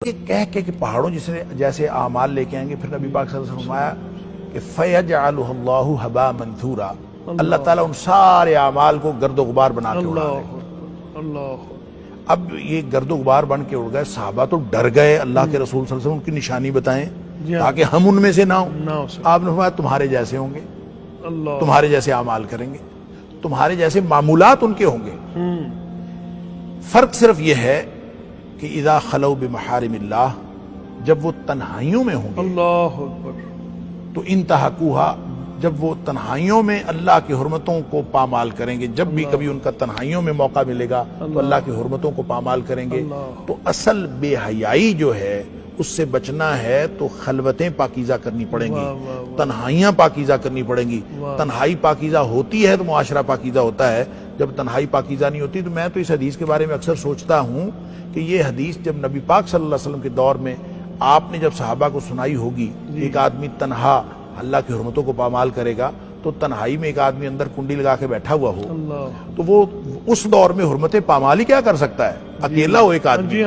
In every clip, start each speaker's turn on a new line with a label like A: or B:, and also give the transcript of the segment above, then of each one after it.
A: کہ کہہ کے کہ پہاڑوں جیسے اعمال لے کے آئیں گے، پھر نبی پاک صلی اللہ علیہ وسلم نے فرمایا کہ فَيَجْعَلُهُ اللَّهُ هَبَاءً مَنْثُورًا، اللہ تعالیٰ ان سارے اعمال کو گرد و غبار بنا کے اڑا دے گا۔
B: اللہ
A: اب یہ گرد و غبار بن کے اڑ گئے، صحابہ تو ڈر گئے، اللہ کے رسول صلی اللہ علیہ وسلم کی نشانی بتائیں تاکہ ہم ان میں سے نہ ہوں۔ آپ نے فرمایا تمہارے جیسے ہوں گے، تمہارے جیسے اعمال کریں گے، تمہارے جیسے معمولات ان کے ہوں گے۔ فرق صرف یہ ہے کہ اذا خلو بمحارم اللہ، جب وہ تنہائیوں میں ہوں گے،
B: اللہ اکبر،
A: تو انتہکوہا، جب وہ تنہائیوں میں اللہ کی حرمتوں کو پامال کریں گے، جب بھی کبھی ان کا تنہائیوں میں موقع ملے گا تو اللہ کی حرمتوں کو پامال کریں گے۔ تو اصل بے حیائی جو ہے اس سے بچنا ہے تو خلوتیں پاکیزہ کرنی پڑیں گی، تنہائیاں پاکیزہ کرنی پڑیں گی۔ تنہائی پاکیزہ ہوتی ہے تو معاشرہ پاکیزہ ہوتا ہے، جب تنہائی پاکیزہ نہیں ہوتی۔ تو میں تو اس حدیث کے بارے میں اکثر سوچتا ہوں کہ یہ حدیث جب نبی پاک صلی اللہ علیہ وسلم کے دور میں آپ نے جب صحابہ کو سنائی ہوگی، ایک آدمی تنہا اللہ کی حرمتوں کو پامال کرے گا، تو تنہائی میں ایک آدمی اندر کنڈی لگا کے بیٹھا ہوا ہو تو وہ اس دور میں حرمتیں پامال ہی کیا کر سکتا ہے؟ اکیلا ہو ایک آدمی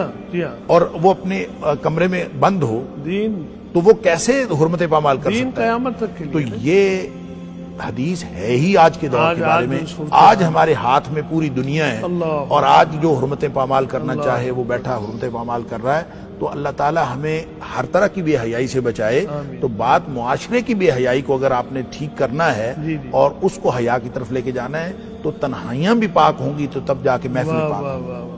A: اور وہ اپنے کمرے میں بند ہو تو وہ کیسے حرمتیں پامال کر سکتا ہے؟
B: قیامت تک کے
A: تو
B: لیے
A: یہ حدیث ہے ہی آج کے دور کے بارے میں۔ آج ہمارے ہاتھ میں پوری دنیا ہے اور آج جو حرمتیں پامال کرنا چاہے وہ بیٹھا حرمتیں پامال کر رہا ہے۔ تو اللہ تعالیٰ ہمیں ہر طرح کی بے حیائی سے بچائے۔ تو بات معاشرے کی بے حیائی کو اگر آپ نے ٹھیک کرنا ہے اور اس کو حیا کی طرف لے کے جانا ہے تو تنہائیاں بھی پاک ہوں گی تو تب جا کے محفل پاک ہوگی۔